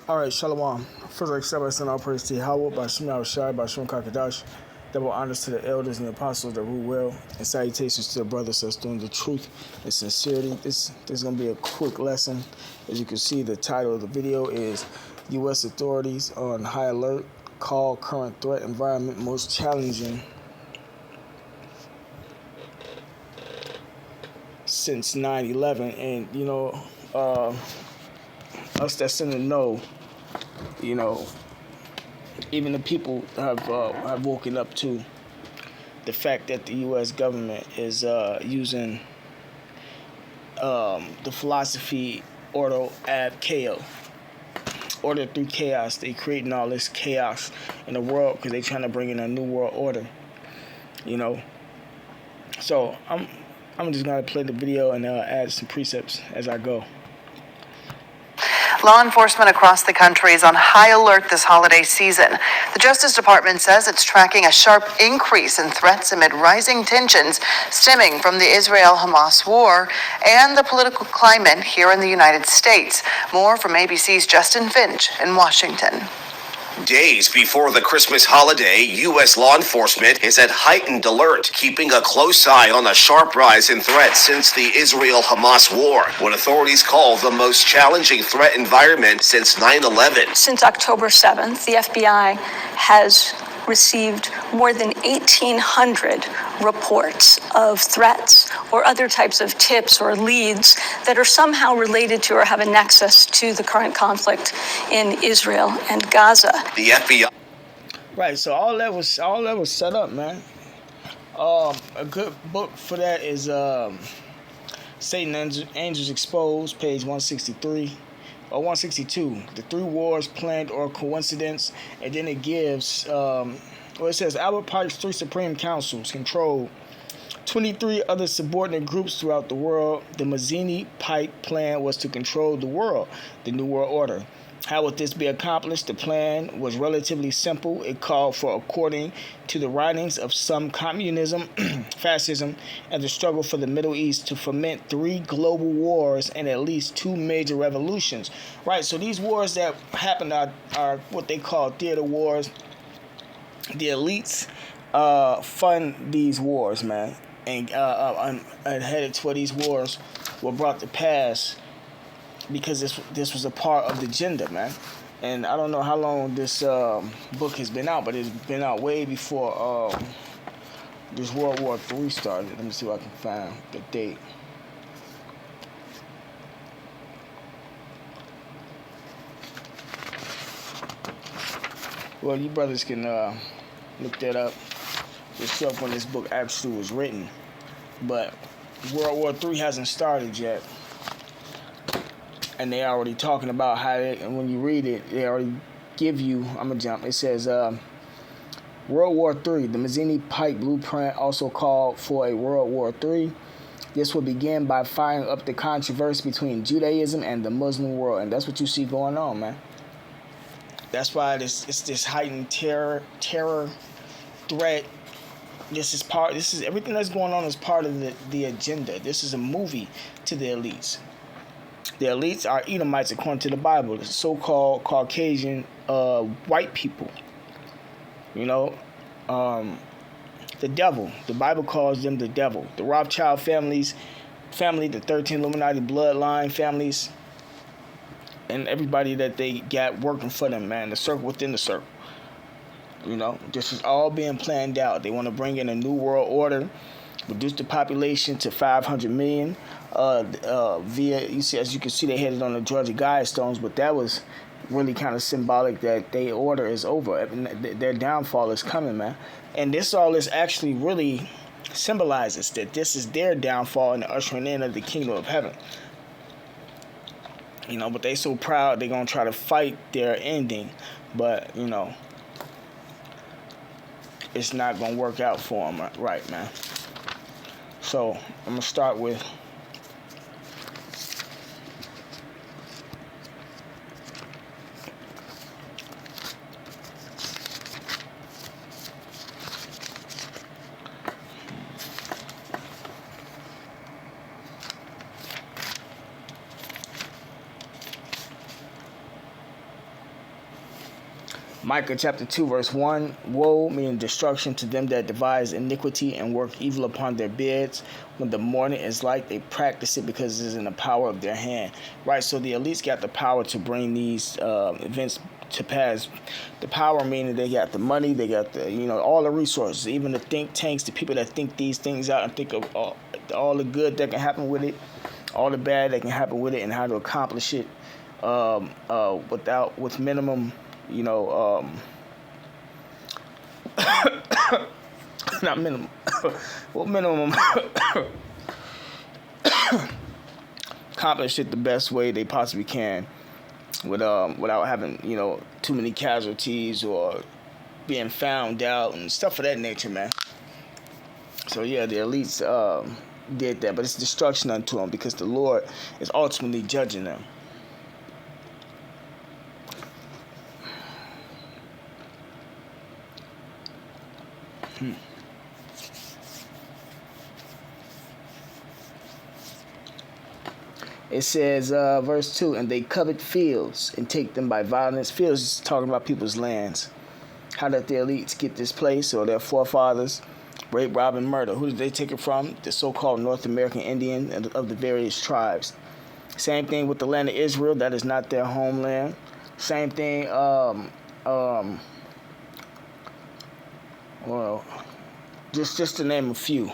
All right, Shalom. First, I accept I send all praise to Yahweh, by Shem Yahushai, by Shem Kakadash. Double honors to the elders and the apostles that rule well, and salutations to the brothers that's doing the truth and sincerity. This is going to be a quick lesson. As you can see, the title of the video is U.S. Authorities on High Alert, Call Current Threat Environment Most Challenging since 9/11. And, us that's in the know, even the people have woken up to the fact that the U.S. government is using the philosophy order ab chaos, order through chaos. They creating all this chaos in the world because they trying to bring in a new world order. So I'm just gonna play the video and add some precepts as I go. Law enforcement across the country is on high alert this holiday season. The Justice Department says it's tracking a sharp increase in threats amid rising tensions stemming from the Israel-Hamas war and the political climate here in the United States. More from ABC's Justin Finch in Washington. Days before the Christmas holiday, U.S. law enforcement is at heightened alert, keeping a close eye on the sharp rise in threats since the Israel-Hamas war, what authorities call the most challenging threat environment since 9/11. Since October 7th, the FBI has received more than 1,800 reports of threats or other types of tips or leads that are somehow related to or have a nexus to the current conflict in Israel and Gaza. The FBI. Right, so all that was set up, man. A good book for that is Satan Angels Exposed, page 163. Or 162, the three wars planned or coincidence, and then it gives, it says Albert Pike's three supreme councils control 23 other subordinate groups throughout the world. The Mazzini-Pike plan was to control the world, the New World Order. How would this be accomplished? The plan was relatively simple. It called for, according to the writings of some, communism, fascism, and the struggle for the Middle East to foment 3 global wars and at least 2 major revolutions. Right, so these wars that happened are what they call theater wars. The elites fund these wars, man, and headed toward these wars were brought to pass because this was a part of the agenda, man. And I don't know how long this book has been out, but it's been out way before this World War III started. Let me see if I can find the date. Well, you brothers can look that up yourself when this book actually was written. But World War III hasn't started yet. And they already talking about how and when you read it, they already give you, I'm going to jump, it says, World War III, the Mazzini-Pike blueprint also called for a World War III. This will begin by firing up the controversy between Judaism and the Muslim world. And that's what you see going on, man. That's why it's this heightened terror, threat. This is everything that's going on is part of the agenda. This is a movie to the elites. The elites are Edomites according to the Bible, the so-called Caucasian white people. The devil. The Bible calls them the devil. The Rothschild family, the 13 Illuminati bloodline families, and everybody that they got working for them, man. The circle within the circle. This is all being planned out. They want to bring in a new world order, reduce the population to 500 million. Via, as you can see, they headed on the Georgia Guidestones, but that was really kind of symbolic that their order is over. Their downfall is coming, man. And all this actually really symbolizes that this is their downfall and the ushering in of the kingdom of heaven. But they so proud they're going to try to fight their ending. But, it's not going to work out for them, right, man? So, I'm going to start with Micah chapter 2 verse 1, woe, meaning destruction, to them that devise iniquity and work evil upon their beds. When the morning is light, they practice it because it is in the power of their hand. Right, so the elites got the power to bring these events to pass. The power meaning they got the money, they got the, all the resources, even the think tanks, the people that think these things out and think of all the good that can happen with it, all the bad that can happen with it, and how to accomplish it with minimum, not minimum, well, minimum, accomplish it the best way they possibly can, without having, too many casualties or being found out and stuff of that nature, man. So yeah, the elites did that, but it's destruction unto them because the Lord is ultimately judging them. It says, verse 2, and they covet fields and take them by violence. Fields is talking about people's lands. How did the elites get this place, or their forefathers? Rape, rob, and murder. Who did they take it from? The so-called North American Indian of the various tribes. Same thing with the land of Israel. That is not their homeland. Same thing, well, just to name a few.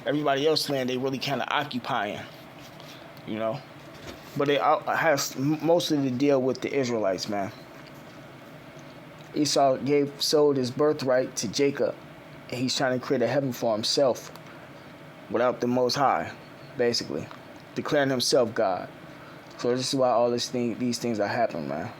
Everybody else's land they really kind of occupying, But it has mostly to deal with the Israelites, man. Esau sold his birthright to Jacob, and he's trying to create a heaven for himself without the Most High, basically, declaring himself God. So this is why all these things are happening, man.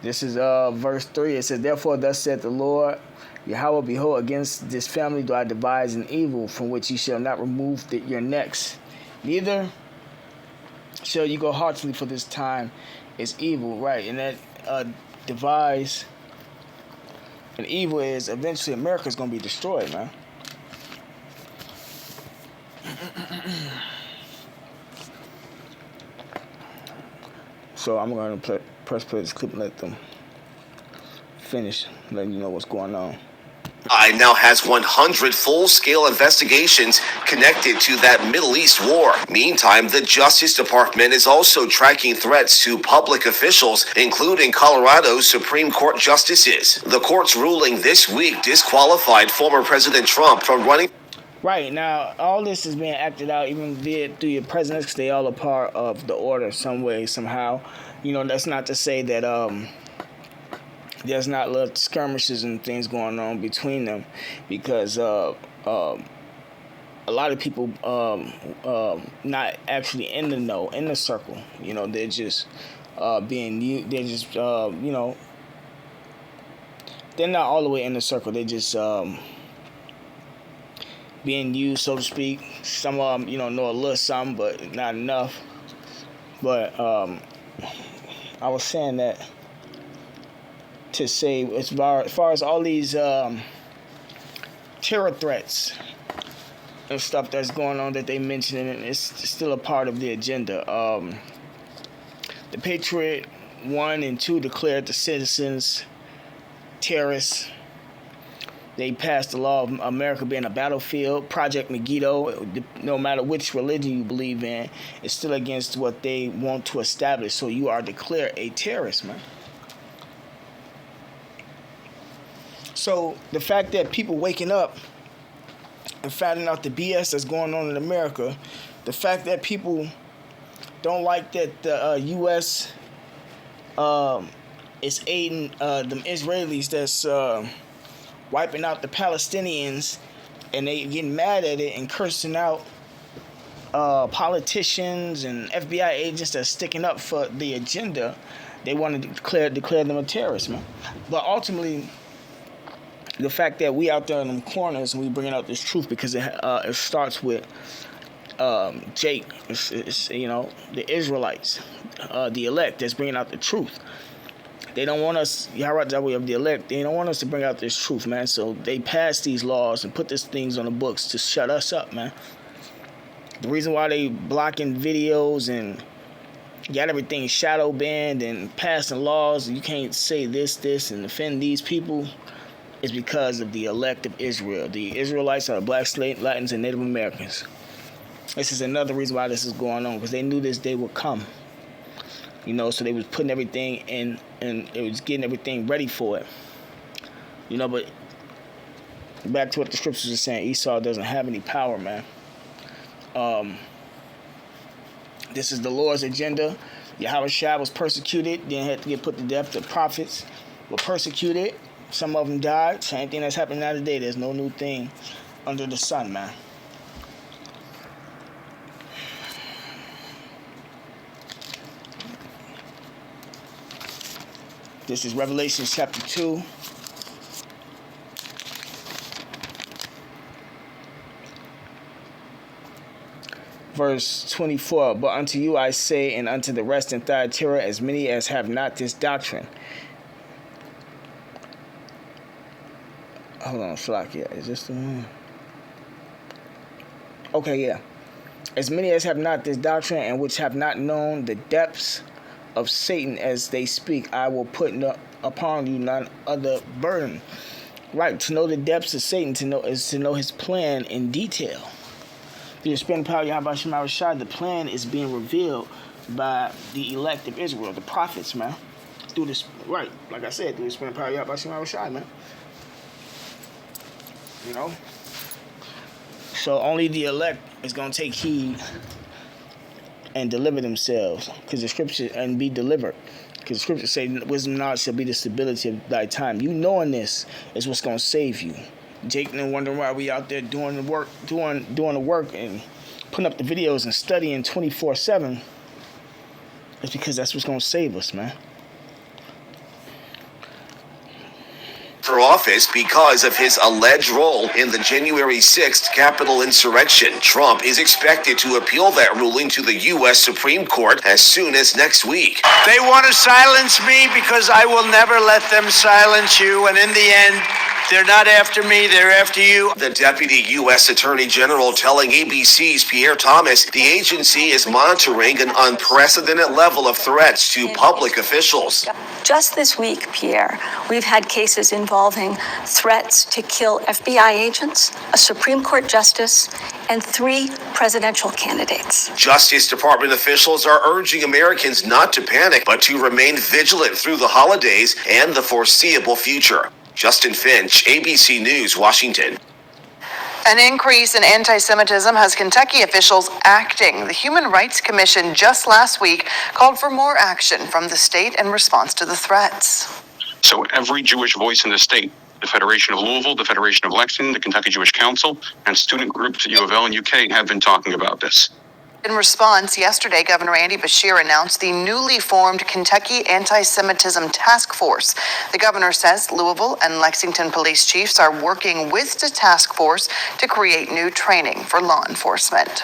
This is verse 3. It says, therefore, thus saith the Lord, Yahweh, behold, against this family do I devise an evil from which ye shall not remove your necks. Neither shall you go heartily, for this time is evil. Right, and that devise an evil is eventually America's going to be destroyed, man. So I'm going to press play this clip and let them finish, letting you know what's going on. Now has 100 full-scale investigations connected to that Middle East war. Meantime, the Justice Department is also tracking threats to public officials, including Colorado's Supreme Court justices. The court's ruling this week disqualified former President Trump from running. Right, now, all this is being acted out even through your presidents, because they all are part of the order some way, somehow. That's not to say that there's not little skirmishes and things going on between them, because a lot of people not actually in the know, in the circle. They're just being, they're just, they're not all the way in the circle. They just being used, so to speak. Some of them, know a little something, but not enough. But I was saying that to say, as far as all these terror threats and stuff that's going on that they mentioned, and it's still a part of the agenda. The Patriot 1 and 2 declared the citizens terrorists. They passed the law of America being a battlefield. Project Megiddo, no matter which religion you believe in, is still against what they want to establish. So you are declared a terrorist, man. So the fact that people waking up and finding out the BS that's going on in America, the fact that people don't like that the U.S. Is aiding them Israelis that's wiping out the Palestinians, and they getting mad at it and cursing out politicians and FBI agents that's sticking up for the agenda. They want to declare them a terrorist, man. But ultimately, the fact that we out there in them corners and we bringing out this truth, because it starts with Jake, it's, the Israelites, the elect that's bringing out the truth. They don't want us, Yahweh of the elect, they don't want us to bring out this truth, man. So they pass these laws and put these things on the books to shut us up, man. The reason why they blocking videos and got everything shadow banned and passing laws. You can't say this, and offend these people. Is because of the elect of Israel. The Israelites are the black slave Latins and Native Americans. This is another reason why this is going on, because they knew this day would come. You know, so they was putting everything in, and it was getting everything ready for it. You know, but back to what the scriptures are saying, Esau doesn't have any power, man. This is the Lord's agenda. Yahushua was persecuted, then had to get put to death. The prophets were persecuted. Some of them died. Same thing that's happening now today. There's no new thing under the sun, man. This is Revelation chapter 2. Verse 24. But unto you I say, and unto the rest in Thyatira, as many as have not this doctrine. Hold on, Shalakia. Is this the one? Okay, yeah. As many as have not this doctrine, and which have not known the depths of Satan as they speak, I will put upon you none other burden. Right, to know the depths of Satan is to know his plan in detail. Through the spirit and power of Yahweh Shema Shai, the plan is being revealed by the elect of Israel, the prophets, man. Through this, right, like I said, through the spirit and power of Yahweh Shema Shai, man. You know? So only the elect is going to take heed and deliver themselves, because the scripture, and be delivered. Because the scriptures say, wisdom and knowledge shall be the stability of thy time. You knowing this is what's going to save you. Jake and wondering why we out there doing the work, doing the work and putting up the videos and studying 24/7. It's because that's what's going to save us, man. For office because of his alleged role in the January 6th Capitol insurrection. Trump is expected to appeal that ruling to the U.S. Supreme Court as soon as next week. They want to silence me because I will never let them silence you, and in the end, they're not after me, they're after you. The Deputy U.S. Attorney General telling ABC's Pierre Thomas the agency is monitoring an unprecedented level of threats to public officials. Just this week, Pierre, we've had cases involving threats to kill FBI agents, a Supreme Court justice, and 3 presidential candidates. Justice Department officials are urging Americans not to panic, but to remain vigilant through the holidays and the foreseeable future. Justin Finch, ABC News, Washington. An increase in anti-Semitism has Kentucky officials acting. The Human Rights Commission just last week called for more action from the state in response to the threats. So every Jewish voice in the state, the Federation of Louisville, the Federation of Lexington, the Kentucky Jewish Council, and student groups at U of L and UK have been talking about this. In response, yesterday, Governor Andy Beshear announced the newly formed Kentucky Anti-Semitism Task Force. The governor says Louisville and Lexington police chiefs are working with the task force to create new training for law enforcement.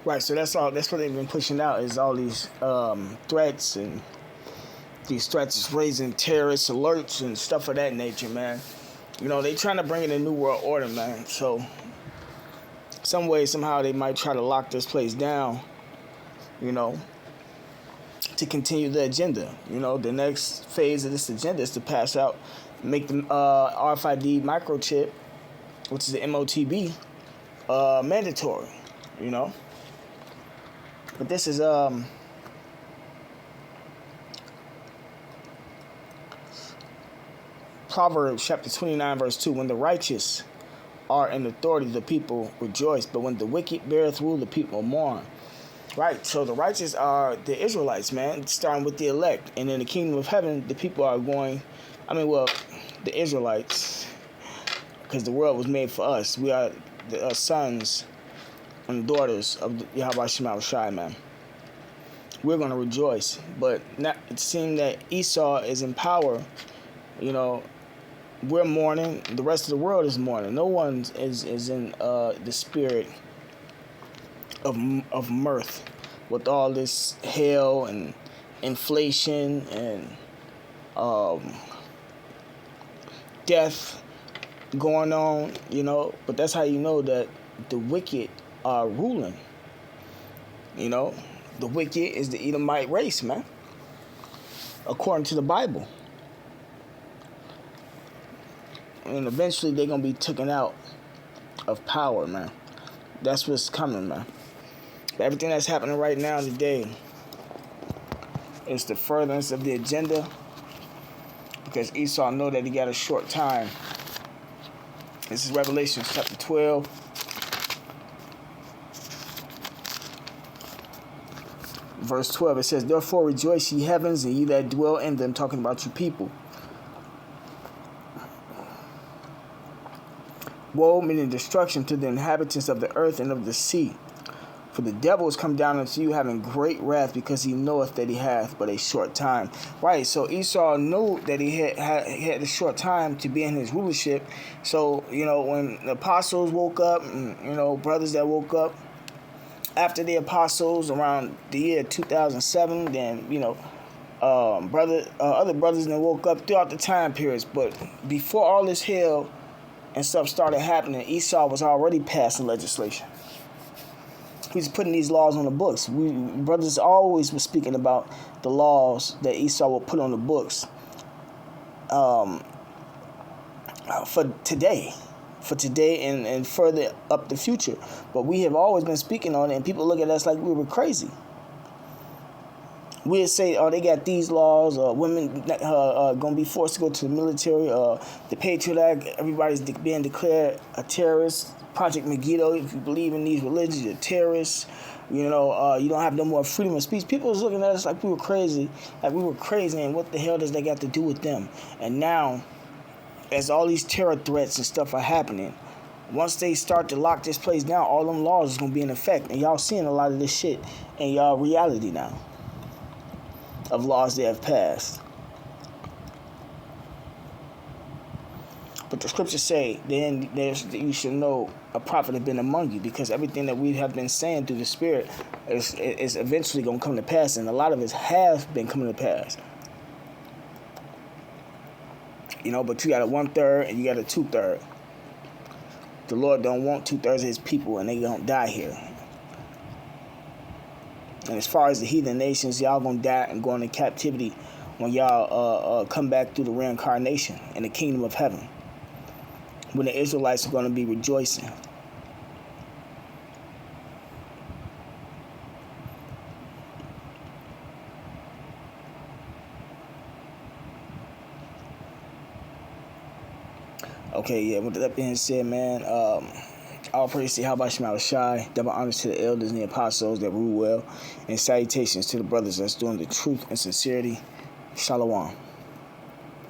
Right, so that's all. That's what they've been pushing out, is all these threats, and these threats is raising terrorist alerts and stuff of that nature, man. You know, they trying to bring in a new world order, man. So, some way, somehow, they might try to lock this place down, you know, to continue the agenda. You know, the next phase of this agenda is to pass out, make the RFID microchip, which is the MOTB, mandatory, you know. But this is, Proverbs chapter 29, verse 2. When the righteous are in authority, the people rejoice. But when the wicked beareth rule, the people mourn. Right, so the righteous are the Israelites, man, starting with the elect. And in the kingdom of heaven, the people are going, the Israelites, because the world was made for us. We are the sons and daughters of Yahweh Shema Shai, man. We're going to rejoice. But it seems that Esau is in power. You know, we're mourning. The rest of the world is mourning. No one is in the spirit of mirth with all this hell and inflation and death going on, you know. But that's how you know that the wicked are ruling. You know, the wicked is the Edomite race, man, according to the Bible. And eventually they're going to be taken out of power, man. That's what's coming, man. But everything that's happening right now today is the furtherance of the agenda, because Esau know that he got a short time. This is Revelation chapter 12. Verse 12, it says, "Therefore rejoice, ye heavens, and ye that dwell in them," talking about you people. "Woe, meaning destruction, to the inhabitants of the earth and of the sea. For the devil is come down unto you, having great wrath, because he knoweth that he hath but a short time." Right, so Esau knew that he had a short time to be in his rulership. So, you know, when the apostles woke up, and, you know, brothers that woke up after the apostles around the year 2007, then, you know, other brothers that woke up throughout the time periods. But before all this hell and stuff started happening, Esau was already passing legislation. He's putting these laws on the books. We brothers always were speaking about the laws that Esau will put on the books for today and further up the future. But we have always been speaking on it, and people look at us like we were crazy. We'd say, oh, they got these laws, women going to be forced to go to the military, the Patriot Act, everybody's being declared a terrorist. Project Megiddo, if you believe in these religions, you're terrorists. You know, you don't have no more freedom of speech. People was looking at us like we were crazy, and what the hell does that got to do with them? And now, as all these terror threats and stuff are happening, once they start to lock this place down, all them laws is going to be in effect. And y'all seeing a lot of this shit in y'all reality now of laws they have passed. But the scriptures say, then you should know a prophet have been among you, because everything that we have been saying through the Spirit is eventually going to come to pass, and a lot of it has been coming to pass. You know, but you got a 1/3 and you got a 2/3. The Lord don't want 2/3 of his people, and they don't die here. And as far as the heathen nations, y'all gonna die and go into captivity when y'all come back through the reincarnation in the kingdom of heaven, when the Israelites are going to be rejoicing. Okay, yeah, with that being said, man, all praise to Yahweh Shema Shai, double honors to the elders and the apostles that rule well, and salutations to the brothers that's doing the truth and sincerity. Shalom.